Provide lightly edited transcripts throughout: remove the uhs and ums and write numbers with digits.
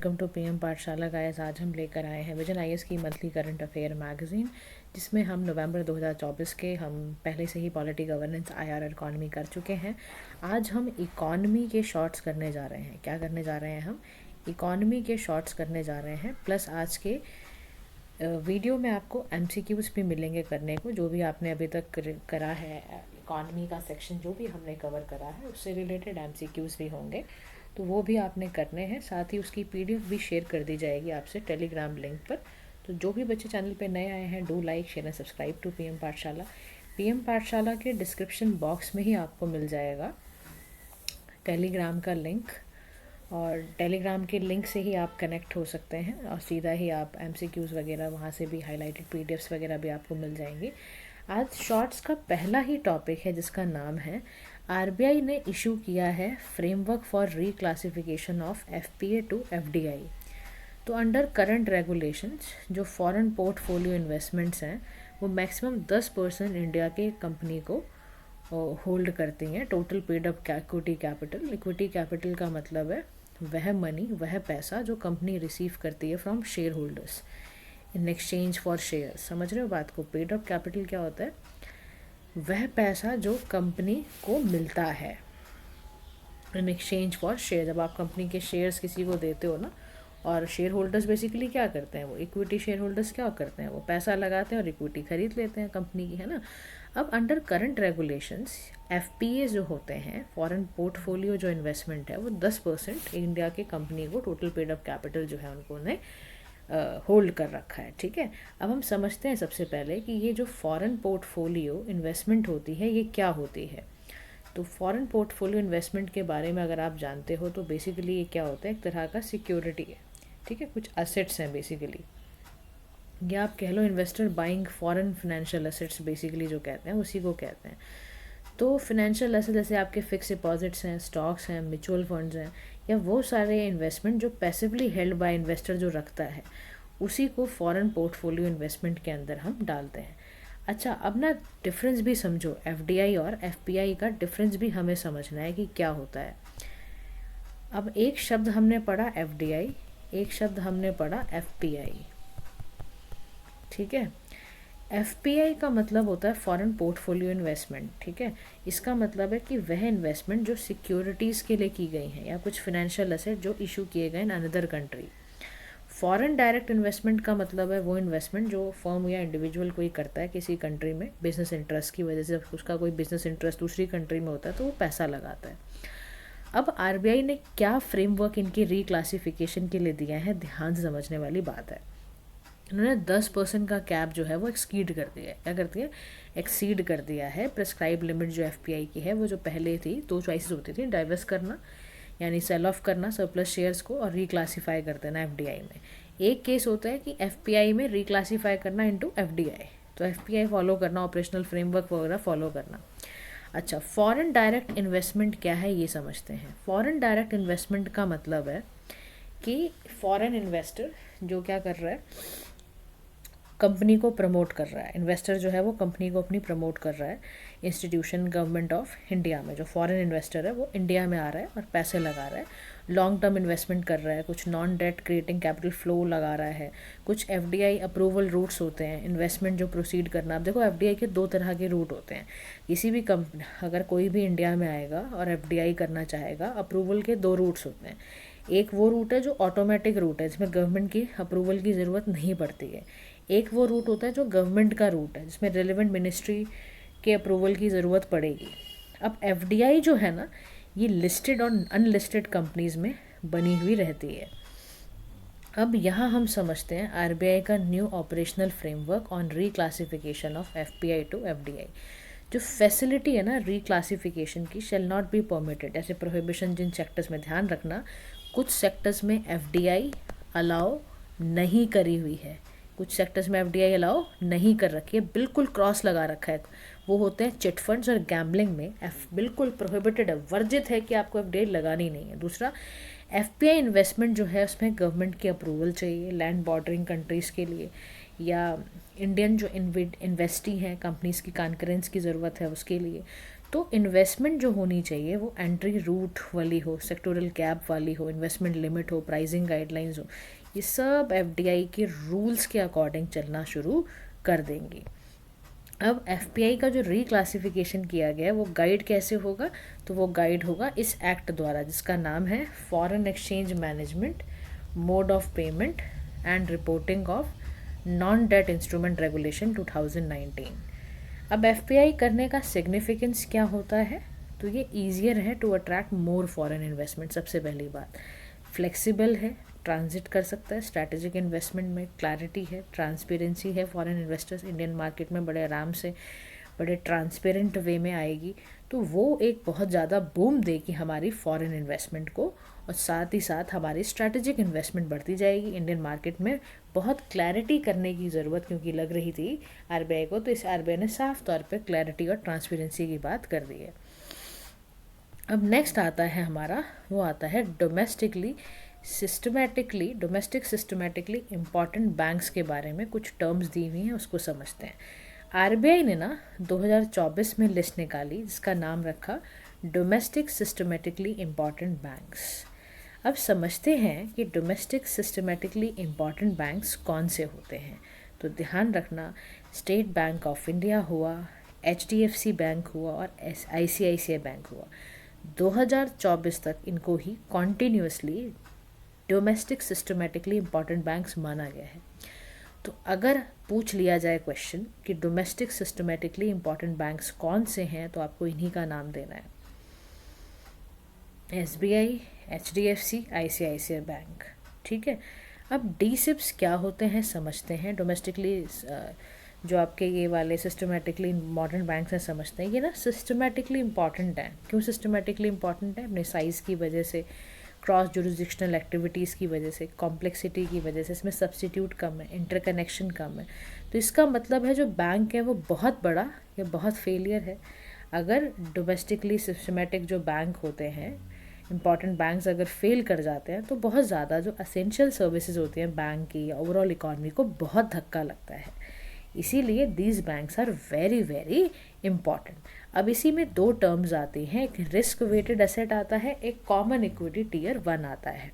Welcome to PM पाठशाला guys. आज हम लेकर आए हैं विजन आईएएस की मंथली करंट अफेयर मैगजीन, जिसमें हम नवंबर 2024 के हम पहले से ही पॉलिटी गवर्नेंस आईआर इकोनॉमी कर चुके हैं। आज हम इकोनॉमी के शॉर्ट्स करने जा रहे हैं। क्या करने जा रहे हैं? हम इकोनॉमी के शॉर्ट्स करने जा रहे हैं। प्लस आज के वीडियो में आपको एमसीक्यूज़ भी मिलेंगे करने को। जो भी आपने अभी तक करा है इकोनॉमी का सेक्शन, जो भी हमने कवर करा है उससे रिलेटेड एमसीक्यूज़ भी होंगे, तो वो भी आपने करने हैं। साथ ही उसकी पीडीएफ भी शेयर कर दी जाएगी आपसे टेलीग्राम लिंक पर। तो जो भी बच्चे चैनल पे नए आए हैं, do like share and subscribe to PM Pathshala. PM Pathshala के डिस्क्रिप्शन बॉक्स में ही आपको मिल जाएगा टेलीग्राम का लिंक, और टेलीग्राम के लिंक से ही आप कनेक्ट हो सकते हैं और सीधा ही आप एमसीक्यूज़ वगैरह वहाँ से भी हाईलाइटेड पीडीएफ्स वगैरह भी आपको मिल जाएंगी। आज शॉर्ट्स का पहला ही टॉपिक है जिसका नाम है आरबीआई ने इशू किया है framework for reclassification of FPA to FDI. तो अंडर करंट रेगुलेशंस जो फॉरेन पोर्टफोलियो इन्वेस्टमेंट्स हैं वो मैक्सिमम 10% इंडिया के कंपनी को होल्ड करती हैं total paid up equity capital. Equity capital का मतलब है वह मनी, वह पैसा जो कंपनी रिसीव करती है from share holders in exchange for share. समझ रहे हो बात को? पेड अप कैपिटल क्या होता है? वह पैसा जो कंपनी को मिलता है इन एक्सचेंज फॉर शेयर। जब आप कंपनी के शेयर्स किसी को देते हो ना, और शेयर होल्डर्स बेसिकली क्या करते हैं, वो इक्विटी शेयर होल्डर्स क्या करते हैं, वो पैसा लगाते हैं और इक्विटी खरीद लेते हैं कंपनी की, है ना। अब अंडर करंट रेगुलेशंस एफपीए जो होते हैं, फॉरेन पोर्टफोलियो जो इन्वेस्टमेंट है, वो 10% इंडिया के कंपनी को टोटल पेड अप कैपिटल जो है उनको ने होल्ड कर रखा है। ठीक है, अब हम समझते हैं सबसे पहले कि ये जो फॉरेन पोर्टफोलियो इन्वेस्टमेंट होती है ये क्या होती है। तो फॉरेन पोर्टफोलियो इन्वेस्टमेंट के बारे में अगर आप जानते हो तो बेसिकली ये क्या होता है, एक तरह का सिक्योरिटी है। ठीक है, कुछ असेट्स हैं बेसिकली, या आप कह लो investor buying foreign financial assets basically जो कहते हैं उसी को कहते हैं। तो फिनेंशियल एसेट जैसे आपके फिक्स डिपॉजिट्स हैं, स्टॉक्स हैं, म्यूचुअल फंड्स हैं, या वो सारे इन्वेस्टमेंट जो पैसिवली हेल्ड बाय इन्वेस्टर जो रखता है, उसी को फॉरेन पोर्टफोलियो इन्वेस्टमेंट के अंदर हम डालते हैं। अच्छा, अब ना डिफरेंस भी समझो, एफडीआई और एफपीआई का डिफरेंस भी हमें समझना है कि क्या होता है। अब एक शब्द हमने पढ़ा एफडीआई, एक शब्द हमने पढ़ा एफपीआई। ठीक है, एफपीआई का मतलब होता है फॉरेन पोर्टफोलियो इन्वेस्टमेंट। ठीक है, इसका मतलब है कि वह इन्वेस्टमेंट जो सिक्योरिटीज़ के लिए की गई हैं या कुछ फिनेंशियल एसेट जो इशू किए गए in another country. Foreign direct investment का मतलब है वो इन्वेस्टमेंट जो फर्म या इंडिविजुअल कोई करता है किसी कंट्री में बिजनेस इंटरेस्ट की वजह से। उसका कोई बिजनेस इंटरेस्ट दूसरी कंट्री में होता है तो वो पैसा लगाता है। अब आरबीआई ने क्या फ्रेमवर्क इनकी रिक्लासिफिकेशन के लिए दिया है, ध्यान से समझने वाली बात है। उन्होंने 10% का कैप जो है वो एक्सीड कर दिया है। क्या करती है? एक्सीड कर दिया है। प्रेस्क्राइब लिमिट जो एफपीआई की है, वो जो पहले थी 2 चॉइसेस होती थी, डाइवर्स करना यानी सेल ऑफ करना सरप्लस शेयर्स को, और रिक्लासीफाई कर देना एफडीआई में। एक केस होता है कि एफपीआई में रिक्लासीफाई करना इनटू एफडीआई, तो एफपीआई फॉलो करना, ऑपरेशनल फ्रेमवर्क वगैरह फॉलो करना। अच्छा, फॉरेन डायरेक्ट इन्वेस्टमेंट क्या है ये समझते हैं। फॉरेन डायरेक्ट इन्वेस्टमेंट का मतलब है कि फॉरेन इन्वेस्टर जो क्या कर रहा है, कंपनी को प्रमोट कर रहा है। इन्वेस्टर जो है वो कंपनी को अपनी प्रमोट कर रहा है। इंस्टीट्यूशन गवर्नमेंट ऑफ इंडिया में जो फॉरेन इन्वेस्टर है वो इंडिया में आ रहा है और पैसे लगा रहा है, लॉन्ग टर्म इन्वेस्टमेंट कर रहा है, कुछ non debt creating capital flow लगा रहा है, कुछ एफडीआई अप्रूवल रूट्स होते हैं इन्वेस्टमेंट जो प्रोसीड करना। अब देखो, एफडीआई के 2 तरह के रूट होते हैं। किसी भी कंपनी अगर कोई भी इंडिया में आएगा और एफडीआई करना चाहेगा, अप्रूवल के 2 रूट्स होते हैं। एक वो रूट है जो ऑटोमेटिक रूट है जिसमें गवर्नमेंट की अप्रूवल की ज़रूरत नहीं पड़ती है। एक वो रूट होता है जो गवर्नमेंट का रूट है जिसमें रेलेवेंट मिनिस्ट्री के अप्रूवल की ज़रूरत पड़ेगी। अब एफडीआई जो है ना, ये लिस्टेड और अनलिस्टेड कंपनीज़ में बनी हुई रहती है। अब यहाँ हम समझते हैं आरबीआई का new operational framework on reclassification of FPI to FDI. जो फैसिलिटी है ना रिक्लासिफिकेशन की, शेल नॉट बी परमिटेड। ऐसे प्रोहिबिशन जिन सेक्टर्स में, ध्यान रखना, कुछ सेक्टर्स में एफडीआई अलाउ नहीं करी हुई है, कुछ सेक्टर्स में एफडीआई अलाउ नहीं कर रखी है, बिल्कुल क्रॉस लगा रखा है। वो होते हैं चिट फंड्स और गैम्बलिंग में बिल्कुल प्रोहिबिटेड है, वर्जित है कि आपको एफडीआई लगानी नहीं है। दूसरा, एफपीआई इन्वेस्टमेंट जो है उसमें गवर्नमेंट की अप्रूवल चाहिए लैंड बॉर्डरिंग कंट्रीज़ के लिए, या इंडियन जो इन्वेस्टी हैं कंपनीज़ की कॉन्करेंस की ज़रूरत है उसके लिए। तो इन्वेस्टमेंट जो होनी चाहिए वो एंट्री रूट वाली हो, सेक्टोरल कैप वाली हो, इन्वेस्टमेंट लिमिट हो, प्राइसिंग गाइडलाइंस हो, ये सब एफडीआई के रूल्स के अकॉर्डिंग चलना शुरू कर देंगी। अब एफपीआई का जो रिक्लासिफिकेशन किया गया है वो गाइड कैसे होगा, तो वो गाइड होगा इस एक्ट द्वारा जिसका नाम है foreign exchange management, mode of payment and reporting of non debt instrument regulation 2019। अब एफपीआई करने का सिग्निफिकेंस क्या होता है, तो ये ईजियर है to attract more foreign investment. सबसे पहली बात, फ्लेक्सिबल है, ट्रांजिट कर सकता है, स्ट्रैटेजिक इन्वेस्टमेंट में क्लैरिटी है, ट्रांसपेरेंसी है, फॉरेन इन्वेस्टर्स इंडियन मार्केट में बड़े आराम से, बड़े ट्रांसपेरेंट वे में आएगी, तो वो एक बहुत ज़्यादा बूम देगी हमारी फॉरेन इन्वेस्टमेंट को, और साथ ही साथ हमारी स्ट्रैटेजिक इन्वेस्टमेंट बढ़ती जाएगी इंडियन मार्केट में। बहुत क्लैरिटी करने की ज़रूरत क्योंकि लग रही थी आरबीआई को, तो इस आरबीआई ने साफ तौर पे क्लैरिटी और ट्रांसपेरेंसी की बात कर दी है। अब नेक्स्ट आता है हमारा, वो आता है डोमेस्टिक सिस्टमैटिकली इम्पॉर्टेंट बैंक्स के बारे में कुछ टर्म्स दी हुई हैं, उसको समझते हैं। आरबीआई ने ना 2024 में लिस्ट निकाली जिसका नाम रखा डोमेस्टिक सिस्टमैटिकली इम्पॉर्टेंट बैंक्स। अब समझते हैं कि डोमेस्टिक सिस्टमैटिकली इम्पॉर्टेंट बैंक्स कौन से होते हैं। तो ध्यान रखना, स्टेट बैंक ऑफ इंडिया हुआ, एचडीएफसी बैंक हुआ और आईसीआईसीआई बैंक हुआ। 2024 तक इनको ही continuously domestic systematically important banks माना गया है। तो अगर पूछ लिया जाए क्वेश्चन कि डोमेस्टिक सिस्टमैटिकली इम्पॉर्टेंट बैंक्स कौन से हैं, तो आपको इन्हीं का नाम देना है, एसबीआई, एचडीएफसी, आईसीआईसीआई बैंक। ठीक है। अब डीसिप्स क्या होते हैं समझते हैं। डोमेस्टिकली जो आपके ये वाले सिस्टमेटिकली इम्पॉर्टेंट बैंक्स हैं समझते हैं, ये ना सिस्टमेटिकली इम्पॉर्टेंट हैं। क्यों सिस्टमेटिकली इम्पॉर्टेंट है? अपने साइज़ की वजह से, क्रॉस जुरिसडिक्शनल एक्टिविटीज़ की वजह से, कॉम्प्लेक्सिटी की वजह से, इसमें सब्स्टिट्यूट कम है, इंटरकनेक्शन कम है। तो इसका मतलब है जो बैंक है वो बहुत बड़ा या बहुत फेलियर है। अगर डोमेस्टिकली सिस्टमेटिक जो बैंक होते हैं, इंपॉर्टेंट बैंक्स अगर फेल कर जाते हैं, तो बहुत ज़्यादा जो असेंशियल सर्विसेज होती हैं बैंक की या ओवरऑल इकॉनमी को बहुत धक्का लगता है। इसीलिए these banks are very very important. अब इसी में दो टर्म्स आती हैं, एक रिस्क वेटेड एसेट आता है, एक कॉमन इक्विटी टियर 1 आता है।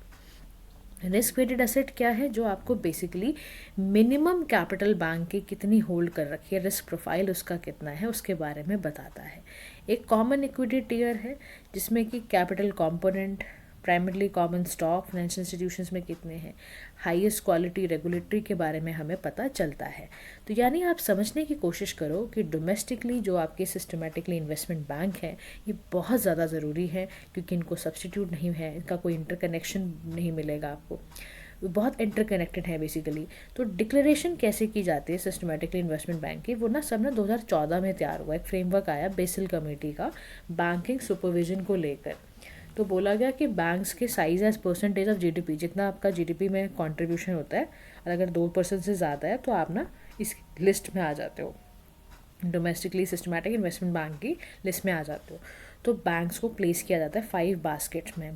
रिस्क वेटेड एसेट क्या है? जो आपको बेसिकली मिनिमम कैपिटल बैंक की कितनी होल्ड कर रखी है, रिस्क प्रोफाइल उसका कितना है, उसके बारे में बताता है। एक कॉमन इक्विटी टियर है जिसमें कि capital component, primarily common stock financial institutions में कितने हैं, हाईएस्ट क्वालिटी रेगुलेटरी के बारे में हमें पता चलता है। तो यानी आप समझने की कोशिश करो कि डोमेस्टिकली जो आपके सिस्टमेटिकली इन्वेस्टमेंट बैंक है ये बहुत ज़्यादा ज़रूरी है, क्योंकि इनको सब्स्टिट्यूट नहीं है, इनका कोई इंटरकनेक्शन नहीं मिलेगा आपको, बहुत इंटरकनेक्टेड है बेसिकली। तो डिक्लेरेशन कैसे की जाती है सिस्टमेटिकली इन्वेस्टमेंट बैंक की, वो ना सब ना 2014 में तैयार हुआ। एक फ्रेमवर्क आया बेसिल कमेटी का बैंकिंग सुपरविजन को लेकर। तो बोला गया कि बैंक्स के size as percentage of GDP, जितना आपका जीडीपी में कंट्रीब्यूशन होता है, और अगर 2% से ज़्यादा है तो आप ना इस लिस्ट में आ जाते हो, डोमेस्टिकली सिस्टमैटिक इन्वेस्टमेंट बैंक की लिस्ट में आ जाते हो। तो बैंक्स को प्लेस किया जाता है 5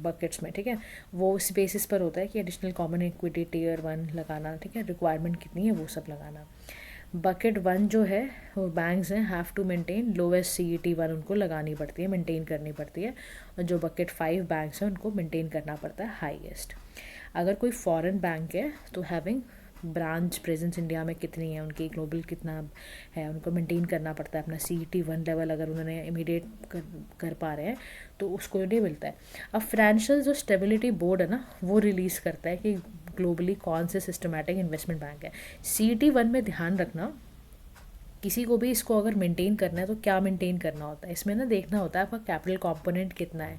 बकेट्स में। ठीक है, वो इस बेसिस पर होता है कि एडिशनल कॉमन इक्विटी टियर 1 लगाना, ठीक है, रिक्वायरमेंट कितनी है वो सब लगाना। बकेट 1 जो है वो बैंक्स हैं have to maintain lowest CET1 उनको लगानी पड़ती है, मेंटेन करनी पड़ती है। और जो बकेट 5 बैंक्स हैं उनको मेंटेन करना पड़ता है हाईएस्ट। अगर कोई फॉरेन बैंक है तो हैविंग ब्रांच प्रेजेंस इंडिया में कितनी है, उनकी ग्लोबल कितना है, उनको मेंटेन करना पड़ता है अपना CET1 लेवल। अगर उन्होंने इमीडिएट कर पा रहे हैं तो उसको नहीं मिलता है। अब फाइनेंशियल जो स्टेबिलिटी बोर्ड है ना, वो रिलीज़ करता है कि ग्लोबली कौन से सिस्टमैटिक इन्वेस्टमेंट बैंक है। CET1 में ध्यान रखना, किसी को भी इसको अगर मेंटेन करना है तो क्या मेंटेन करना होता है, इसमें ना देखना होता है आपका कैपिटल कंपोनेंट कितना है।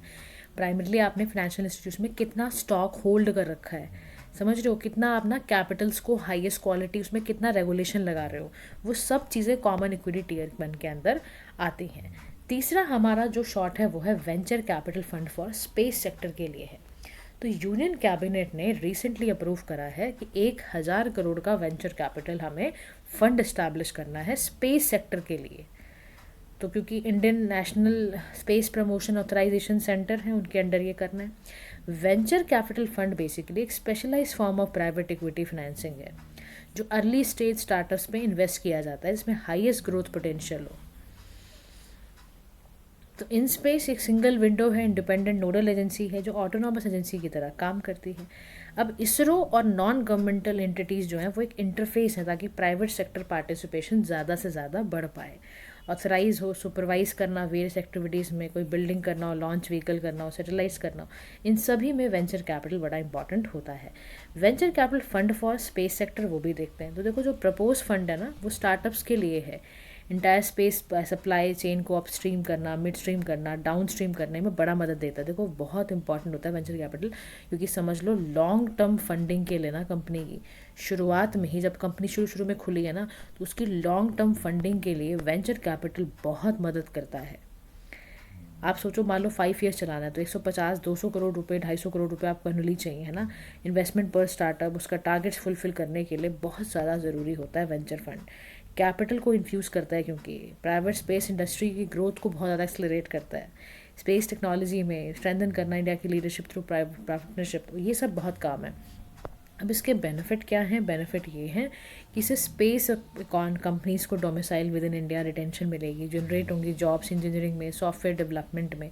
प्राइमरीली आपने फाइनेंशियल इंस्टीट्यूशन में कितना स्टॉक होल्ड कर रखा है, समझ रहे हो, कितना आप ना कैपिटल्स को हाईएस्ट क्वालिटी, उसमें कितना रेगुलेशन लगा रहे हो, वो सब चीज़ें कॉमन इक्विटी टियर 1 के अंदर आती हैं। तीसरा हमारा जो शॉर्ट है वो है venture capital fund for space sector के लिए है। तो यूनियन कैबिनेट ने रिसेंटली अप्रूव करा है कि 1000 करोड़ का वेंचर कैपिटल हमें फंड इस्टेब्लिश करना है स्पेस सेक्टर के लिए। तो क्योंकि Indian national space promotion authorisation centre है, उनके अंडर ये करना है। वेंचर कैपिटल फंड बेसिकली एक specialised form of private equity financing है जो अर्ली स्टेज स्टार्टअप्स में इन्वेस्ट किया जाता है, जिसमें हाईएस्ट ग्रोथ पोटेंशियल हो। तो इन स्पेस एक सिंगल विंडो है, इंडिपेंडेंट नोडल एजेंसी है जो ऑटोनॉमस एजेंसी की तरह काम करती है। अब इसरो और नॉन गवर्नमेंटल एंटिटीज़ जो हैं वो एक इंटरफेस है ताकि प्राइवेट सेक्टर पार्टिसिपेशन ज़्यादा से ज़्यादा बढ़ पाए, ऑथराइज हो, सुपरवाइज करना वेरियस एक्टिविटीज़ में, कोई बिल्डिंग करना हो, लॉन्च व्हीकल करना हो, सेटेलाइज करना हो, इन सभी में वेंचर कैपिटल बड़ा इंपॉर्टेंट होता है। Venture capital fund for space sector वो भी देखते हैं। तो देखो जो प्रपोज फंड है ना वो स्टार्टअप्स के लिए है, इंटायर स्पेस सप्लाई चेन को अपस्ट्रीम करना, मिड स्ट्रीम करना, डाउन स्ट्रीम करने में बड़ा मदद देता है। देखो बहुत इंपॉर्टेंट होता है वेंचर कैपिटल, क्योंकि समझ लो लॉन्ग टर्म फंडिंग के लिए ना कंपनी की शुरुआत में ही, जब कंपनी शुरू में खुली है ना, तो उसकी लॉन्ग टर्म फंडिंग के लिए वेंचर कैपिटल बहुत मदद करता है। आप सोचो मान लो 5 ईयर्स चलाना है तो 150 200 करोड़ रुपए 250 करोड़ रुपए आपको एनुअली चाहिए, है ना, इन्वेस्टमेंट पर स्टार्टअप उसका टारगेट्स फुलफिल करने के लिए बहुत ज़्यादा ज़रूरी होता है वेंचर फंड। कैपिटल को इन्फ्यूज़ करता है क्योंकि प्राइवेट स्पेस इंडस्ट्री की ग्रोथ को बहुत ज़्यादा एक्सलरेट करता है, स्पेस टेक्नोलॉजी में स्ट्रेंथन करना इंडिया की लीडरशिप थ्रू पार्टनरशिप, ये सब बहुत काम है। अब इसके बेनिफिट क्या हैं? बेनिफिट ये हैं कि इससे स्पेस कंपनीज़ को domicile with in India retention मिलेगी, जनरेट होंगी जॉब्स इंजीनियरिंग में, सॉफ्टवेयर डेवलपमेंट में।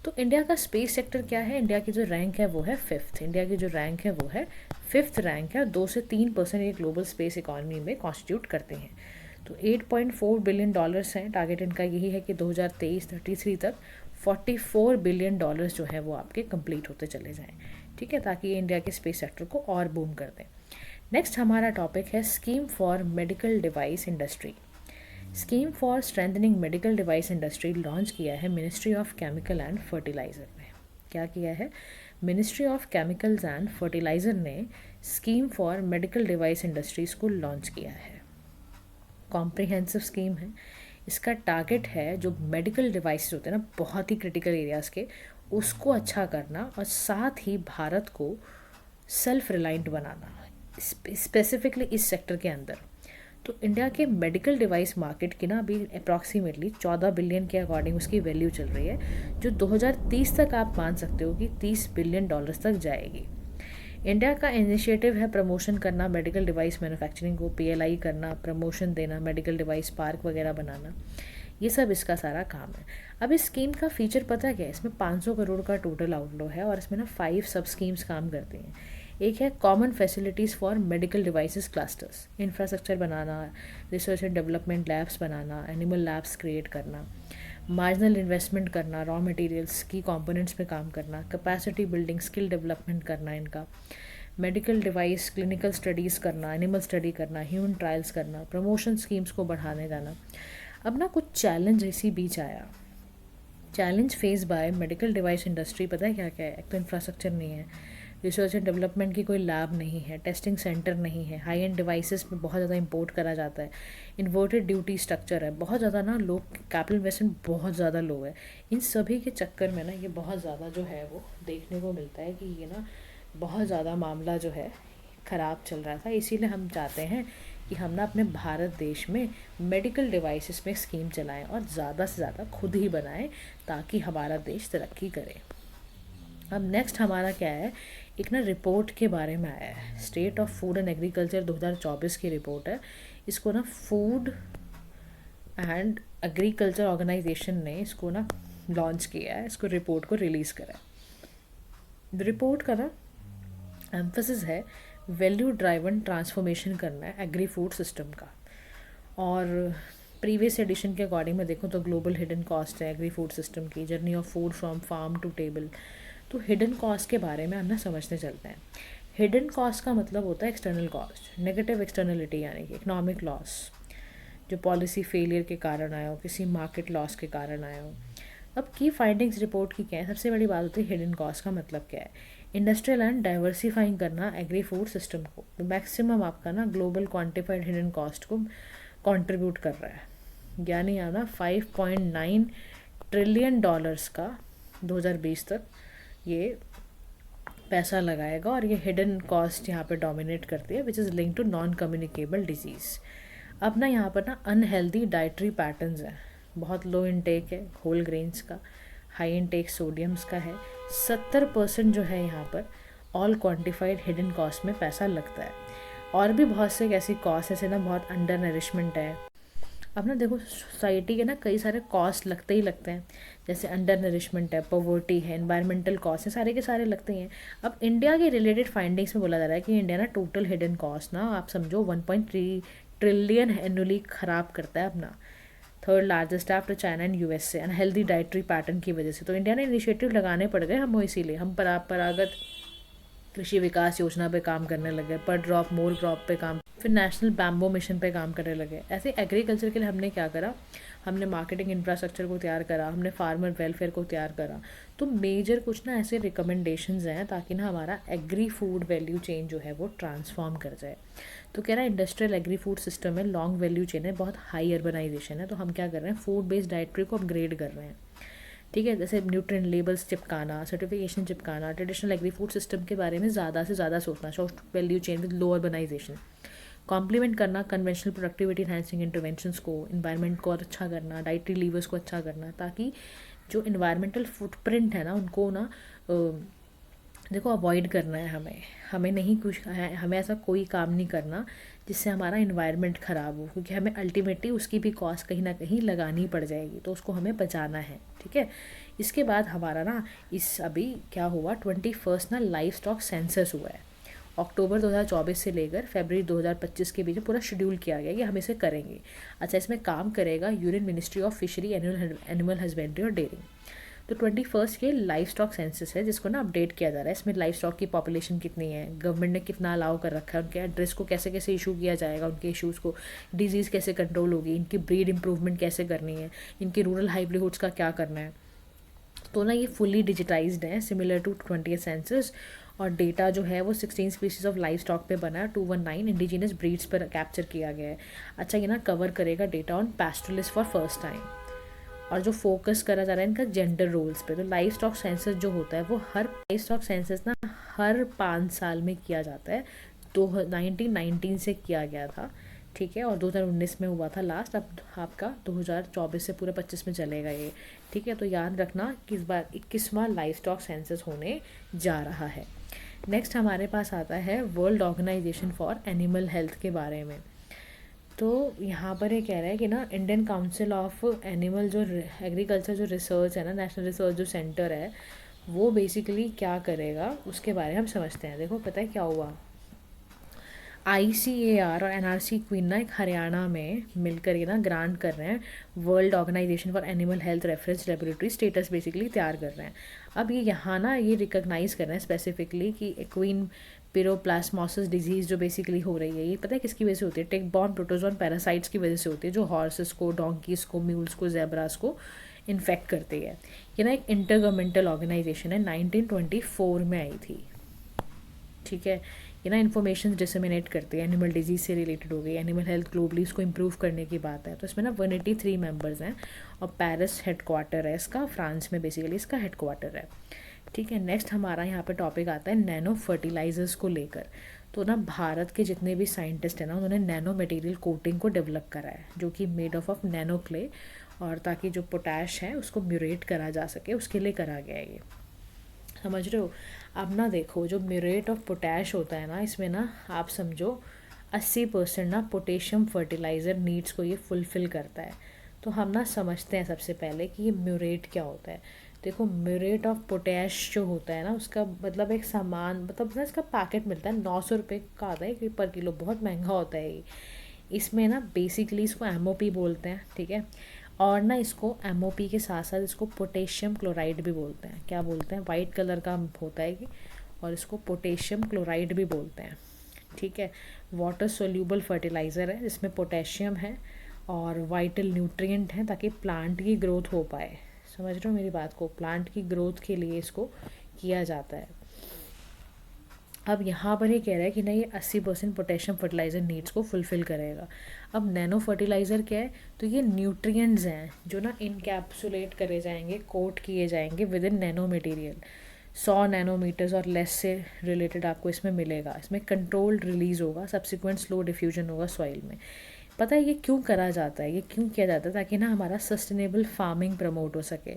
तो इंडिया का स्पेस सेक्टर क्या है? इंडिया की जो रैंक है वो है 5th, इंडिया की जो रैंक है वो है 5th रैंक है, 2 से 3% ये ग्लोबल स्पेस इकॉनमी में कॉन्स्टिट्यूट करते हैं। तो $8.4 बिलियन हैं, टारगेट इनका यही है कि 2023-33 तक $44 बिलियन जो है वो आपके कंप्लीट होते चले जाएं, ठीक है, ताकि ये इंडिया के स्पेस सेक्टर को और बूम कर दें। नेक्स्ट हमारा टॉपिक है scheme for medical device industry. Scheme for strengthening medical device industry launch किया है ministry of chemical and fertiliser ने। क्या किया है? Ministry of chemicals and fertiliser ने scheme for medical device industries को लॉन्च किया है। कॉम्प्रिहेंसिव स्कीम है। इसका टारगेट है जो मेडिकल डिवाइसेस होते हैं ना बहुत ही क्रिटिकल एरियाज़ के, उसको अच्छा करना और साथ ही भारत को सेल्फ रिलायंट बनाना, स्पेसिफिकली इस सेक्टर के अंदर। तो इंडिया के मेडिकल डिवाइस मार्केट की ना अभी अप्रॉक्सीमेटली 14 बिलियन के अकॉर्डिंग उसकी वैल्यू चल रही है, जो 2030 तक आप मान सकते हो कि $30 बिलियन तक जाएगी। इंडिया का इनिशिएटिव है प्रमोशन करना मेडिकल डिवाइस मैन्युफैक्चरिंग को, पीएलआई करना, प्रमोशन देना, मेडिकल डिवाइस पार्क वगैरह बनाना, ये सब इसका सारा काम है। अब इस स्कीम का फीचर पता क्या है? इसमें 500 करोड़ का टोटल आउटफ्लो है और इसमें ना 5 सब स्कीम्स काम करती हैं। एक है common facilities for medical devices clusters, infrastructure banana, research and development labs banana, animal labs create करना, मार्जिनल इन्वेस्टमेंट करना, रॉ मटेरियल्स की कंपोनेंट्स पे काम करना, कैपेसिटी बिल्डिंग, स्किल डेवलपमेंट करना इनका, मेडिकल डिवाइस क्लिनिकल स्टडीज़ करना, एनिमल स्टडी करना, ह्यूमन ट्रायल्स करना, प्रमोशन स्कीम्स को बढ़ाने जाना। अब ना कुछ चैलेंज इसी बीच आया। Challenge face by medical device industry पता है क्या क्या है? एक तो इंफ्रास्ट्रक्चर नहीं है, रिसर्च एंड डेवलपमेंट की कोई लैब नहीं है, टेस्टिंग सेंटर नहीं है, हाई एंड डिवाइसेस में बहुत ज़्यादा इंपोर्ट करा जाता है, इन्वर्टेड ड्यूटी स्ट्रक्चर है, बहुत ज़्यादा ना लोग कैपिटल इन्वेस्टमेंट बहुत ज़्यादा लो है। इन सभी के चक्कर में ना ये बहुत ज़्यादा जो है वो देखने को मिलता है कि ये ना बहुत ज़्यादा मामला जो है ख़राब चल रहा था। इसीलिए हम चाहते हैं कि हम ना अपने भारत देश में मेडिकल डिवाइसेस में स्कीम चलाएं और ज़्यादा से ज़्यादा खुद ही बनाएं ताकि हमारा देश तरक्की करे। अब नेक्स्ट हमारा क्या है? एक ना रिपोर्ट के बारे में आया है, state of food and agriculture 2024 की रिपोर्ट है। इसको ना फूड एंड एग्रीकल्चर ऑर्गेनाइजेशन ने इसको ना लॉन्च किया है, इसको रिपोर्ट को रिलीज़ करा है। रिपोर्ट का ना एम्फेसिस है वैल्यू ड्राइवन ट्रांसफॉर्मेशन करना है एग्री फूड सिस्टम का। और प्रीवियस एडिशन के अकॉर्डिंग में देखो तो ग्लोबल हिडन कॉस्ट है एग्री फूड सिस्टम की, journey of food from farm to table. तो हिडन कॉस्ट के बारे में हम ना समझने चलते हैं। हिडन कॉस्ट का मतलब होता है एक्सटर्नल कॉस्ट, नेगेटिव एक्सटर्नलिटी यानी कि इकोनॉमिक लॉस, जो पॉलिसी फेलियर के कारण आया हो, किसी मार्केट लॉस के कारण आया हो। अब की फाइंडिंग्स रिपोर्ट की क्या है? सबसे बड़ी बात होती है हिडन कॉस्ट का मतलब क्या है? इंडस्ट्रियल एंड डाइवर्सिफाइंग करना एग्री फूड सिस्टम को, तो मैक्सिमम आपका ना ग्लोबल क्वान्टिफाइड हिडन कॉस्ट को कंट्रीब्यूट कर रहा है। यानी आना $5.9 ट्रिलियन का 2020 तक ये पैसा लगाएगा और ये हिडन कॉस्ट यहाँ पे डोमिनेट करती है, which is link to non communicable disease. अब ना यहाँ पर ना अनहेल्दी डाइटरी पैटर्न्स हैं, बहुत लो इनटेक है होल ग्रेन्स का, हाई इनटेक सोडियम्स का है। 70% जो है यहाँ पर ऑल क्वान्टिफाइड हिडन कॉस्ट में पैसा लगता है। और भी बहुत से ऐसी कॉस्ट ऐसे ना बहुत अंडर नरिशमेंट है, अब ना देखो सोसाइटी के ना कई सारे कॉस्ट लगते ही लगते हैं, जैसे अंडर नरिशमेंट है, पॉवर्टी है, एनवायरमेंटल कॉस्ट है, सारे के सारे लगते ही हैं। अब इंडिया के रिलेटेड फाइंडिंग्स में बोला जा रहा है कि इंडिया ना टोटल हिडन कॉस्ट ना आप समझो 1.3 ट्रिलियन एनुअली ख़राब करता है अपना, third largest after China and USA, unhealthy dietary pattern की वजह से। तो इंडिया ने इनिशिएटिव लगाने पड़ गए हम, इसीलिए हम परंपरागत कृषि विकास योजना पे काम करने लगे, पर ड्रॉप मोर क्रॉप पे काम, फिर नेशनल बैम्बो मिशन पे काम करने लगे। ऐसे एग्रीकल्चर के लिए हमने क्या करा, हमने मार्केटिंग इंफ्रास्ट्रक्चर को तैयार करा, हमने फार्मर वेलफेयर को तैयार करा। तो मेजर कुछ ना ऐसे रिकमेंडेशंस हैं ताकि ना हमारा एग्री फूड वैल्यू चेन जो है वो ट्रांसफॉर्म कर जाए। तो कह रहा है इंडस्ट्रियल एग्री फूड सिस्टम है, लॉन्ग वैल्यू चेन है, बहुत हाई अर्बनाइजेशन है। तो हम क्या कर रहे हैं, फूड बेस्ड डाइट्री को अपग्रेड कर रहे हैं। ठीक है, जैसे न्यूट्रिएंट लेबल्स चिपकाना, सर्टिफिकेशन चिपकाना, ट्रेडिशनल एग्री फूड सिस्टम के बारे में ज़्यादा से ज़्यादा सोचना, short value chain with low urbanisation, complement करना कन्वेंशनल प्रोडक्टिविटी एनहांसिंग इंटरवेंशंस को, इन्वायरमेंट को और अच्छा करना, डाइटरी लीवर्स को अच्छा करना, ताकि जो इन्वायरमेंटल फुटप्रिंट है ना उनको ना देखो अवॉइड करना है हमें। हमें नहीं कुछ हमें ऐसा कोई काम नहीं करना जिससे हमारा इन्वायरमेंट ख़राब हो, क्योंकि हमें अल्टीमेटली उसकी भी कॉस्ट कहीं ना कहीं लगानी पड़ जाएगी, तो उसको हमें बचाना है। ठीक है, इसके बाद हमारा ना इस अभी क्या हुआ, 21 ना लाइफ स्टॉक सेंसस हुआ है। अक्टूबर 2024 से लेकर फरवरी 2025 के बीच में पूरा शेड्यूल किया गया कि हम इसे करेंगे। अच्छा, इसमें काम करेगा union ministry of fishery, animal husbandry और डेयरिंग। तो 21 के लाइफ स्टॉक सेंसस है जिसको ना अपडेट किया जा रहा है। इसमें लाइफ स्टॉक की पॉपुलेशन कितनी है, गवर्नमेंट ने कितना अलाउ कर रखा है, उनके एड्रेस को कैसे कैसे इशू किया जाएगा, उनके इशूज़ को, डिजीज़ कैसे कंट्रोल होगी, इनकी ब्रीड इंप्रूवमेंट कैसे करनी है, इनके रूरल लाइवलीहुड्स का क्या करना है। तो ना ये फुली डिजिटाइज्ड है सिमिलर टू 20th सेंसस। और डेटा जो है वो 16 स्पीशीज़ ऑफ लाइफ स्टॉक पे बना है, 219 इंडिजिनस ब्रीड्स पर कैप्चर किया गया है। अच्छा, ये ना कवर करेगा data on pastoralist for first time. और जो फोकस करा जा रहा है इनका जेंडर रोल्स पे। तो लाइफ स्टॉक सेंसस जो होता है वो लाइफ स्टॉक सेंसस ना हर 5 साल में किया जाता है। 1919 से किया गया था, ठीक है, और 2019 में हुआ था लास्ट। अब आपका 2024 से पूरे 25 में चलेगा ये। ठीक है, तो याद रखना कि इस बार 21वां लाइफ स्टॉक सेंसस होने जा रहा है। नेक्स्ट हमारे पास आता है world organisation for animal health के बारे में। तो यहाँ पर ये कह रहा है कि ना इंडियन काउंसिल ऑफ एनिमल जो एग्रीकल्चर जो रिसर्च है ना, नेशनल रिसर्च जो सेंटर है, वो बेसिकली क्या करेगा उसके बारे में हम समझते हैं। देखो पता है क्या हुआ, ICAR और NRC क्वीन ना एक हरियाणा में मिलकर ये ना ग्रांट कर रहे हैं, world organisation for animal health reference laboratory status basically तैयार कर रहे हैं। अब ये यहाँ ना ये रिकॉग्नाइज कर रहे हैं स्पेसिफिकली कि एक्वीन पिरोप्लास्मोसिस डिजीज़ जो बेसिकली हो रही है, ये पता है किसकी वजह से होती है, टिक बॉर्न प्रोटोजोन पैरासाइट्स की वजह से होती है, जो हॉर्सेस को, डोंकीज को, म्यूल्स को, जेब्रास को इन्फेक्ट करती है। ये ना एक इंटरगवर्नमेंटल ऑर्गेनाइजेशन है, 1924 में आई थी। ठीक है, ये ना इन्फॉर्मेशन डिसमिनेट करती है, एनिमल डिजीज़ से रिलेटेड हो गई, एनिमल हेल्थ ग्लोबली इसको इम्प्रूव करने की बात है। तो इसमें ना 183 मेंबर्स हैं और पेरिस हेडक्वार्टर है इसका, फ्रांस में बेसिकली इसका हेडक्वार्टर है। ठीक है, नेक्स्ट हमारा यहाँ पे टॉपिक आता है नैनो फर्टिलाइजर्स को लेकर। तो ना भारत के जितने भी साइंटिस्ट हैं ना उन्होंने नैनो मटेरियल कोटिंग को डेवलप करा है, जो कि मेड ऑफ नैनो क्ले, और ताकि जो पोटैश है उसको म्यूरेट करा जा सके उसके लिए करा गया है ये। समझ रहे हो। अब ना देखो जो म्यूरेट ऑफ पोटैश होता है ना, इसमें ना आप समझो 80% ना पोटेशियम फर्टिलाइज़र नीड्स को ये फुलफ़िल करता है। तो हम ना समझते हैं सबसे पहले कि ये म्यूरेट क्या होता है। देखो म्यूरेट ऑफ पोटैश जो होता है ना उसका मतलब एक सामान, मतलब ना इसका पैकेट मिलता है 900 रुपये का आता है पर किलो, बहुत महंगा होता है ये। इसमें ना बेसिकली इसको MOP बोलते हैं, ठीक है, और ना इसको MOP के साथ साथ इसको पोटेशियम क्लोराइड भी बोलते हैं। क्या बोलते हैं, वाइट कलर का होता है कि, और इसको पोटेशियम क्लोराइड भी बोलते हैं। ठीक है, वाटर सोल्यूबल फर्टिलाइज़र है जिसमें पोटेशियम है और वाइटल न्यूट्रिएंट है ताकि प्लांट की ग्रोथ हो पाए। समझ रहे हो मेरी बात को, प्लांट की ग्रोथ के लिए इसको किया जाता है। अब यहाँ पर ये कह रहा है कि ना ये 80% पोटेशियम फर्टिलाइज़र नीड्स को फुलफ़िल करेगा। अब नैनो फर्टिलाइज़र क्या है, तो ये न्यूट्रिएंट्स हैं जो ना इनकैप्सुलेट करे जाएंगे, कोट किए जाएंगे with in nano material. 100 nanometres और लेस से रिलेटेड आपको इसमें मिलेगा। इसमें कंट्रोल्ड रिलीज़ होगा, सब्सिक्वेंट स्लो डिफ्यूजन होगा सॉइल में। पता है ये क्यों करा जाता है, ये क्यों किया जाता है, ताकि ना हमारा सस्टेनेबल फार्मिंग प्रमोट हो सके।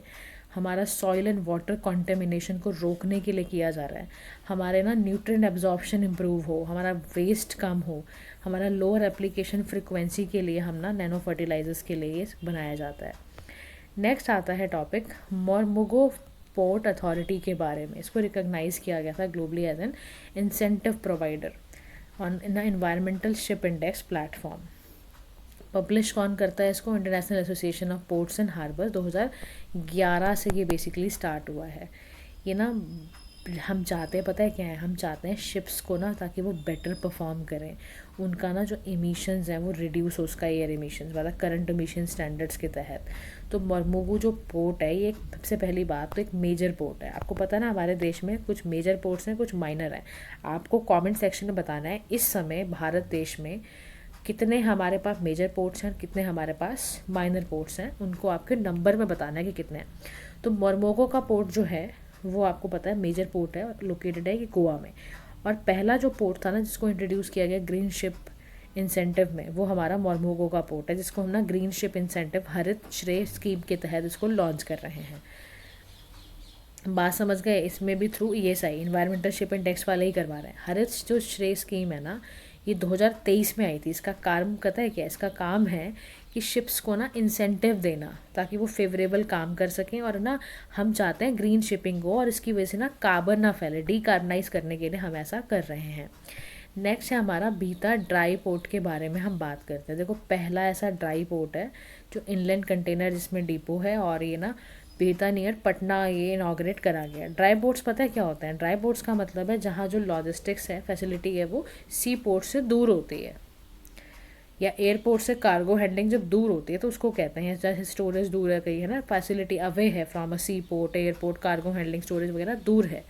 हमारा सॉइल एंड वाटर कॉन्टेमिनेशन को रोकने के लिए किया जा रहा है, हमारे ना न्यूट्रिएंट एब्जॉर्प्शन इम्प्रूव हो, हमारा वेस्ट कम हो, हमारा लोअर एप्लीकेशन फ्रिक्वेंसी के लिए हम ना नैनो फर्टिलाइजर्स के लिए ये बनाया जाता है। नेक्स्ट आता है टॉपिक मोरमुगो पोर्ट अथॉरिटी के बारे में। इसको रिकॉग्नाइज़ किया गया था globally as an incentive provider on in environmental ship index platform. Publish कौन करता है इसको? International association of ports and harbour. 2011 से ये बेसिकली स्टार्ट हुआ है। ये ना हम चाहते हैं, पता है क्या है, हम चाहते हैं शिप्स को ना ताकि वो बेटर परफॉर्म करें, उनका ना जो एमिशंस हैं वो रिड्यूस हो, उसका एयर एमिशंस मतलब करंट एमिशन स्टैंडर्ड्स के तहत। तो मोरमुगु जो पोर्ट है ये सबसे पहली बात तो एक मेजर पोर्ट है। आपको पता है ना हमारे देश में कुछ मेजर पोर्ट्स हैं, कुछ माइनर हैं। आपको कमेंट सेक्शन में बताना है इस समय भारत देश में कितने हमारे पास मेजर पोर्ट्स हैं, कितने हमारे पास माइनर पोर्ट्स हैं, उनको आपके नंबर में बताना है कि कितने हैं। तो मोरमुगु का पोर्ट जो है वो आपको पता है मेजर पोर्ट है, लोकेटेड है कि गोवा में। और पहला जो पोर्ट था ना जिसको इंट्रोड्यूस किया गया ग्रीन शिप इंसेंटिव में, वो हमारा मोरमुगु का पोर्ट है, जिसको हम ना ग्रीन शिप इंसेंटिव हरित श्रेय स्कीम के तहत इसको लॉन्च कर रहे हैं। बात समझ गए? इसमें भी through ESI environmental ship index वाले ही करवा रहे हैं। हरित जो श्रेय स्कीम है ना ये 2023 में आई थी। इसका काम पता है क्या? इसका काम है कि शिप्स को ना इंसेंटिव देना ताकि वो फेवरेबल काम कर सकें, और ना हम चाहते हैं ग्रीन शिपिंग हो और इसकी वजह से ना कार्बन ना फैले, डीकार्बनाइज करने के लिए हम ऐसा कर रहे हैं। नेक्स्ट है हमारा बीता ड्राई पोर्ट के बारे में हम बात करते हैं। देखो पहला ऐसा ड्राई पोर्ट है जो इनलैंड कंटेनर जिसमें डिपो है, और ये ना बीता नियर पटना ये इनाग्रेट करा गया। ड्राई पोर्ट्स पता है क्या होता है? ड्राई पोर्ट्स का मतलब है जहाँ जो लॉजिस्टिक्स है, फैसिलिटी है, वो सी पोर्ट से दूर होती है, या एयरपोर्ट से कार्गो हैंडलिंग जब दूर होती है तो उसको कहते हैं, जैसे स्टोरेज दूर है कहीं, है ना, फैसिलिटी अवे है from a sea port, airport, cargo handling, storage वगैरह दूर है।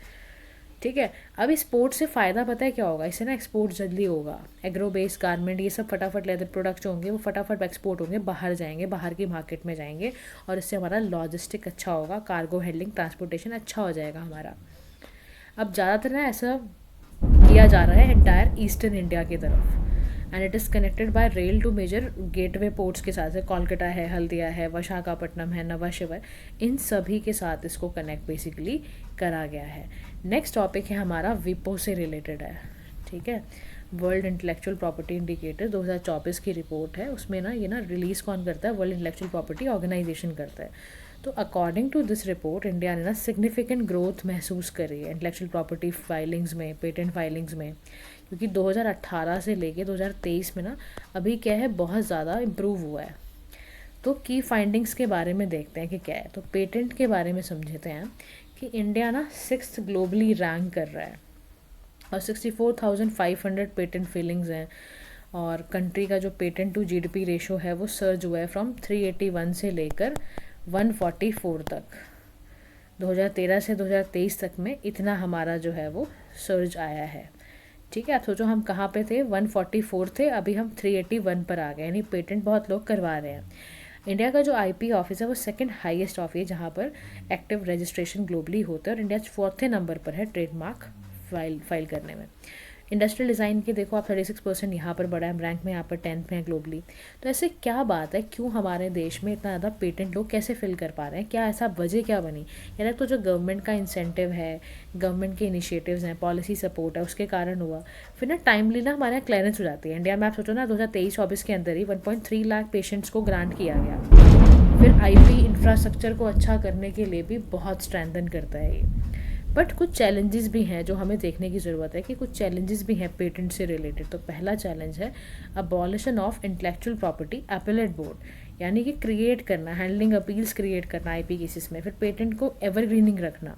ठीक है, अब इस पोर्ट से फ़ायदा पता है क्या होगा? इससे ना एक्सपोर्ट जल्दी होगा। एग्रो बेस्ड गारमेंट ये सब फटाफट लेदर प्रोडक्ट्स होंगे वो फटाफट एक्सपोर्ट होंगे, बाहर जाएंगे, बाहर की मार्केट में जाएंगे, और इससे हमारा लॉजिस्टिक अच्छा होगा, कार्गो हैंडलिंग ट्रांसपोर्टेशन अच्छा हो जाएगा हमारा। अब ज़्यादातर ना ऐसा किया जा रहा है एंटायर ईस्टर्न इंडिया की तरफ, and it is connected by rail to major gateway ports के साथ, कोलकाता है, हल्दिया है, विशाखापट्टनम है, नवा शिवर, इन सभी के साथ इसको कनेक्ट बेसिकली करा गया है। नेक्स्ट टॉपिक है हमारा विपो से रिलेटेड है। ठीक है, वर्ल्ड इंटेलेक्चुअल प्रॉपर्टी इंडिकेटर 2024 की रिपोर्ट है। उसमें ना ये ना रिलीज़ कौन करता है? वर्ल्ड इंटेलेक्चुअल प्रॉपर्टी ऑर्गेनाइजेशन करता है। तो according to this report India ने ना सिग्निफिकेंट ग्रोथ महसूस करी है इंटेलेक्चुअल प्रॉपर्टी फाइलिंग्स में, पेटेंट फाइलिंग्स में, क्योंकि 2018 से लेके 2023 में ना अभी क्या है बहुत ज़्यादा इम्प्रूव हुआ है। तो की फाइंडिंग्स के बारे में देखते हैं कि क्या है। तो पेटेंट के बारे में समझते हैं कि इंडिया ना 6th ग्लोबली रैंक कर रहा है, और 64,500 पेटेंट फिलिंग्स हैं, और कंट्री का जो पेटेंट टू GDP रेशो है वो सर्ज हुआ है फ्रॉम 381 से लेकर 144 तक। 2013 से 2023 तक में इतना हमारा जो है वो सर्ज आया है। ठीक है, आप सोचो हम कहाँ पे थे? 144 थे, अभी हम 381 पर आ गए, यानी पेटेंट बहुत लोग करवा रहे हैं। इंडिया का जो IP ऑफिस है वो सेकंड हाईएस्ट ऑफिस है जहाँ पर एक्टिव रजिस्ट्रेशन ग्लोबली होता है, और इंडिया 4th नंबर पर है ट्रेडमार्क फाइल करने में। इंडस्ट्रियल डिज़ाइन के देखो आप 36% यहाँ पर बढ़ा है रैंक में, यहाँ पर 10th में है ग्लोबली। तो ऐसे क्या बात है, क्यों हमारे देश में इतना ज़्यादा पेटेंट लोग कैसे फिल कर पा रहे हैं? क्या ऐसा वजह क्या बनी? यानी तो जो गवर्नमेंट का इंसेंटिव है, गवर्नमेंट के इनिशिएटिव्स हैं, पॉलिसी सपोर्ट है, उसके कारण हुआ। फिर ना टाइमली ना हमारे यहाँ क्लियरेंस हो जाती है। इंडिया में आप सोचो ना 2023-24 के अंदर ही 1.3 लाख पेशेंट्स को ग्रांट किया गया। फिर IP इंफ्रास्ट्रक्चर को अच्छा करने के लिए भी बहुत स्ट्रेंथन करता है ये। बट कुछ चैलेंजेस भी हैं जो हमें देखने की ज़रूरत है कि कुछ चैलेंजेस भी हैं पेटेंट से रिलेटेड। तो पहला चैलेंज है abolition of intellectual property appellate board, यानी कि क्रिएट करना, हैंडलिंग अपील्स क्रिएट करना IP केसेस में। फिर पेटेंट को एवरग्रीनिंग रखना।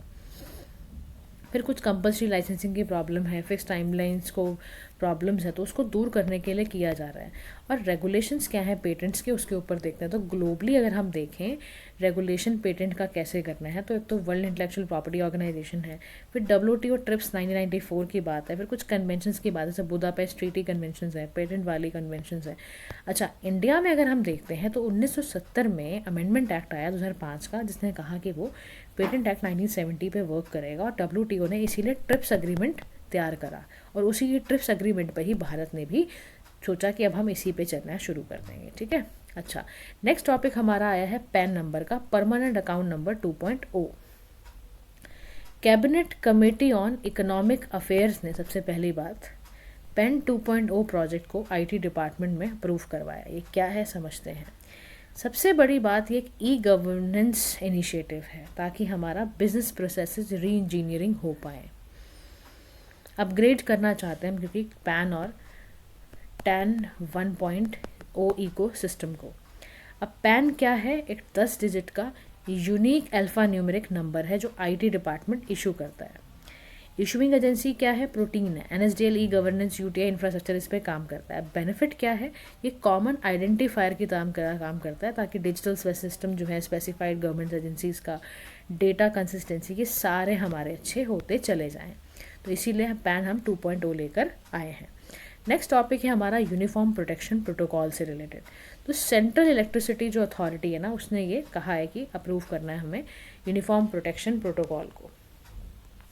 फिर कुछ कंपल्सरी लाइसेंसिंग की प्रॉब्लम है, फिक्स टाइमलाइंस को प्रॉब्लम्स है, तो उसको दूर करने के लिए किया जा रहा है। और रेगुलेशंस क्या है पेटेंट्स के, उसके ऊपर देखते हैं। तो ग्लोबली अगर हम देखें रेगुलेशन पेटेंट का कैसे करना है, तो एक तो वर्ल्ड इंटेलेक्चुअल प्रॉपर्टी ऑर्गेनाइजेशन है, फिर WTO ट्रिप्स 1994 की बात है, फिर कुछ कन्वेंशंस की बात है, जैसे बुदापेस्ट ट्रीटी कन्वेंशंस है, पेटेंट वाली कन्वेंशंस है। अच्छा, इंडिया में अगर हम देखते हैं तो 1970 में अमेंडमेंट एक्ट आया 2005 का, जिसने कहा कि वो पेटेंट एक्ट 1970 पे वर्क करेगा, और WTO ने इसीलिए ट्रिप्स एग्रीमेंट तैयार करा, और उसी ट्रिप्स एग्रीमेंट पर ही भारत ने भी सोचा कि अब हम इसी पे चलना शुरू कर देंगे। ठीक है, अच्छा, नेक्स्ट टॉपिक हमारा आया है पैन नंबर का, permanent account number 2.0। Cabinet committee on economic affairs ने सबसे पहली बात पैन 2.0 प्रोजेक्ट को आईटी डिपार्टमेंट में अप्रूव करवाया। ये क्या है समझते हैं। सबसे बड़ी बात ये एक ई गवर्नेंस इनिशिएटिव है ताकि हमारा बिजनेस प्रोसेसेस री इंजीनियरिंग हो पाए। अपग्रेड करना चाहते हैं हम क्योंकि पैन और टैन 1.0 इको सिस्टम को। अब पैन क्या है, एक 10 डिजिट का यूनिक अल्फा न्यूमेरिक नंबर है जो आईटी डिपार्टमेंट इशू करता है। इशूइंग एजेंसी क्या है, प्रोटीन है। NSDL e governance UTI infrastructure इस पर काम करता है। बेनिफिट क्या है, ये कॉमन आइडेंटिफायर की काम करता है ताकि डिजिटल सिस्टम जो है स्पेसिफाइड गवर्नमेंट एजेंसीज का डेटा कंसिस्टेंसी के सारे हमारे अच्छे होते चले जाएँ। तो इसीलिए पैन हम 2.0 लेकर आए हैं। नेक्स्ट टॉपिक है हमारा यूनिफॉर्म प्रोटेक्शन प्रोटोकॉल से रिलेटेड। तो सेंट्रल इलेक्ट्रिसिटी जो अथॉरिटी है ना, उसने ये कहा है कि अप्रूव करना है हमें यूनिफॉर्म प्रोटेक्शन प्रोटोकॉल को,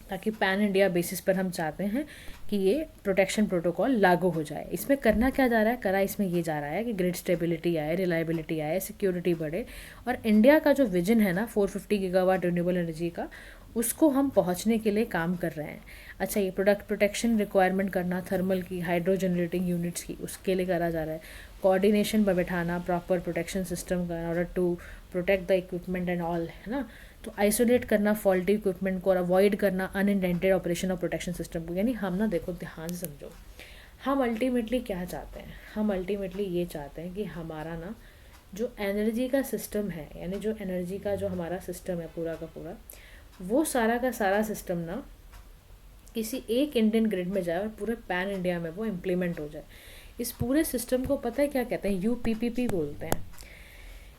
ताकि पैन इंडिया बेसिस पर हम चाहते हैं कि ये प्रोटेक्शन प्रोटोकॉल लागू हो जाए। इसमें करना क्या जा रहा है, करा इसमें ये जा रहा है कि ग्रिड स्टेबिलिटी आए, रिलायबिलिटी आए, सिक्योरिटी बढ़े, और इंडिया का जो विजन है ना 450 गीगावाट रिन्यूएबल एनर्जी का, उसको हम पहुंचने के लिए काम कर रहे हैं। अच्छा, ये प्रोटेक्शन रिक्वायरमेंट करना थर्मल की, हाइड्रो जनरेटिंग यूनिट्स की, उसके लिए करा जा रहा है। कोऑर्डिनेशन पर बैठाना प्रॉपर प्रोटेक्शन सिस्टम का in order to protect the equipment and all, है ना। तो आइसोलेट करना फॉल्टी इक्विपमेंट को और अवॉइड करना unintended operation of protection system को। यानी हम ना, देखो ध्यान से समझो, हम अल्टीमेटली क्या चाहते हैं, हम अल्टीमेटली ये चाहते हैं कि हमारा ना जो एनर्जी का सिस्टम है, यानी जो एनर्जी का जो हमारा सिस्टम है पूरा का पूरा, वो सारा का सारा सिस्टम ना किसी एक इंडियन ग्रिड में जाए और पूरे पैन इंडिया में वो इम्प्लीमेंट हो जाए। इस पूरे सिस्टम को पता है क्या कहते हैं, यूपीपीपी बोलते हैं।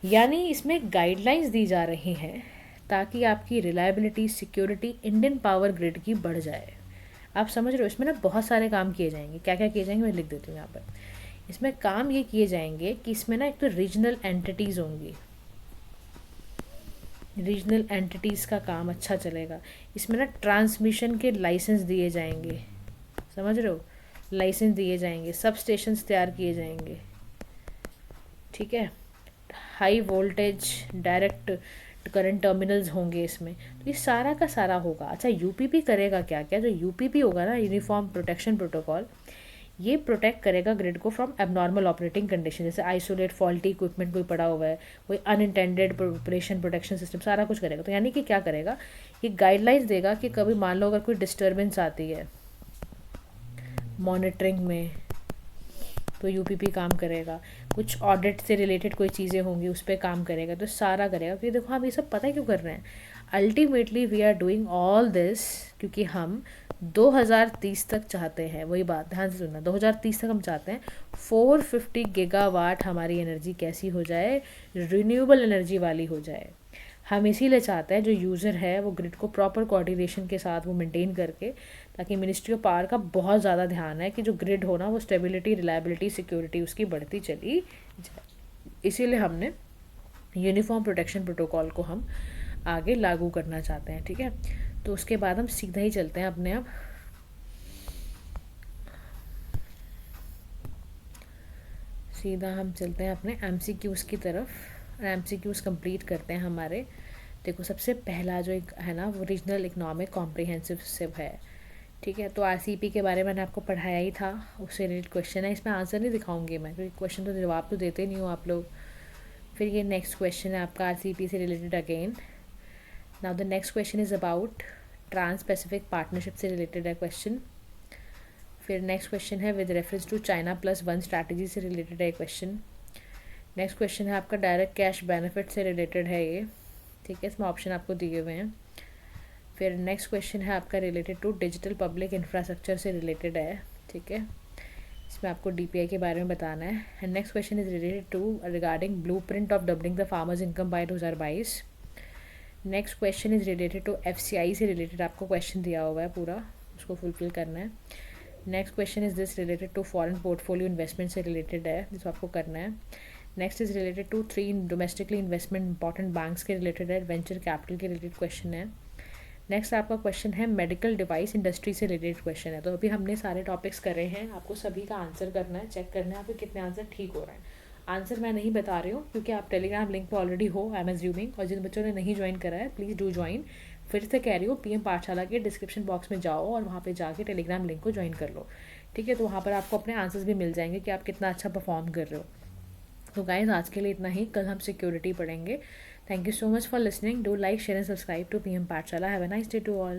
यानी इसमें गाइडलाइंस दी जा रही हैं ताकि आपकी reliability, security Indian power grid की बढ़ जाए। आप समझ रहे हो, इसमें ना बहुत सारे काम किए जाएंगे। क्या क्या किए जाएंगे मैं लिख देती हूँ यहाँ पर। इसमें काम ये किए जाएंगे कि इसमें ना एक तो रीजनल एंटिटीज़ होंगी, रीजनल एंटिटीज़ का काम अच्छा चलेगा। इसमें ना ट्रांसमिशन के लाइसेंस दिए जाएंगे, समझ रहे हो, लाइसेंस दिए जाएंगे। सब स्टेशंस तैयार किए जाएंगे, ठीक है। High voltage direct current terminals होंगे इसमें। तो ये सारा का सारा होगा। अच्छा, यूपीपी करेगा क्या क्या, जो यूपीपी होगा ना, यूनिफॉर्म प्रोटेक्शन प्रोटोकॉल, ये प्रोटेक्ट करेगा ग्रिड को फ्रॉम एबनॉर्मल ऑपरेटिंग कंडीशन, जैसे आइसोलेट फॉल्टी इक्विपमेंट कोई पड़ा हुआ है, कोई अनइंटेंडेड ऑपरेशन प्रोटेक्शन सिस्टम, सारा कुछ करेगा। तो यानी कि क्या करेगा, ये गाइडलाइंस देगा कि कभी मान लो अगर कोई डिस्टर्बेंस आती है मॉनिटरिंग में तो यूपीपी काम करेगा। कुछ ऑडिट से रिलेटेड कोई चीज़ें होंगी उस पर काम करेगा, तो सारा करेगा। क्योंकि देखो हम ये सब पता है क्यों कर रहे हैं, ultimately we are doing all this क्योंकि हम 2030 तक चाहते हैं, वही बात ध्यान से सुनना, 2030 तक हम चाहते हैं 450 गीगावाट हमारी एनर्जी कैसी हो जाए, रिन्यूएबल एनर्जी वाली हो जाए। हम इसीलिए चाहते हैं जो यूज़र है वो ग्रिड को प्रॉपर कोऑर्डिनेशन के साथ वो मेंटेन करके, ताकि मिनिस्ट्री ऑफ पावर का बहुत ज़्यादा ध्यान है कि जो ग्रिड हो ना वो स्टेबिलिटी, रिलायबिलिटी, सिक्योरिटी उसकी बढ़ती चली जाए। इसीलिए हमने यूनिफॉर्म प्रोटेक्शन प्रोटोकॉल को हम आगे लागू करना चाहते हैं, ठीक है। तो उसके बाद हम सीधा ही चलते हैं अपने आप सीधा हम चलते हैं अपने एमसीक्यूज़ की तरफ, और एमसीक्यूज़ कंप्लीट करते हैं हमारे। देखो सबसे पहला जो एक है ना वो रीजनल इकोनॉमिक कॉम्प्रिहेंसिव है, ठीक है। तो आरसीपी के बारे में मैंने आपको पढ़ाया ही था, उससे रिलेटेड क्वेश्चन है। इसमें आंसर नहीं दिखाऊंगी मैं क्योंकि क्वेश्चन तो जवाब तो देते नहीं हो आप लोग। फिर ये नेक्स्ट क्वेश्चन है आपका आरसीपी से related again. Now the next question is about trans Pacific partnership से रिलेटेड है क्वेश्चन। फिर नेक्स्ट क्वेश्चन है with reference to China+1 strategy से रिलेटेड है क्वेश्चन। नेक्स्ट क्वेश्चन है आपका डायरेक्ट कैश बेनिफिट से रिलेटेड है ये, ठीक है। इसमें ऑप्शन आपको दिए हुए हैं। फिर नेक्स्ट क्वेश्चन है आपका related to digital public infrastructure से रिलेटेड है, ठीक है। इसमें आपको डीपीआई के बारे में बताना है। And next question is related to regarding blueprint of doubling the farmers income by 2022। Next question is related to FCI से रिलेटेड आपको क्वेश्चन दिया हुआ है पूरा, उसको फुलफिल करना है। Next question is this related to foreign portfolio investment से रिलेटेड है, जिसको आपको करना है। Next is related to 3 domestically investment important banks के रिलेटेड है, वेंचर कैपिटल के रिलेटेड क्वेश्चन है। नेक्स्ट आपका क्वेश्चन है मेडिकल डिवाइस इंडस्ट्री से रिलेटेड क्वेश्चन है। तो अभी हमने सारे टॉपिक्स करे हैं, आपको सभी का आंसर करना है, चेक करना है आपके कितने आंसर ठीक हो रहे हैं। आंसर मैं नहीं बता रही हूँ क्योंकि आप टेलीग्राम लिंक पे ऑलरेडी हो, आई एम एज्यूमिंग, और जिन बच्चों ने नहीं ज्वाइन करा है प्लीज़ डू ज्वाइन। फिर से कह रही हूँ, पीएम पाठशाला के डिस्क्रिप्शन बॉक्स में जाओ और वहाँ पे जाके टेलीग्राम लिंक को ज्वाइन कर लो, ठीक है। तो वहाँ पर आपको अपने आंसर्स भी मिल जाएंगे कि आप कितना अच्छा परफॉर्म कर रहे हो। तो गाइज आज के लिए इतना ही, कल हम सिक्योरिटी पढ़ेंगे। Thank you so much for listening, do like share and subscribe to PM Pathshala. Have a nice day to all.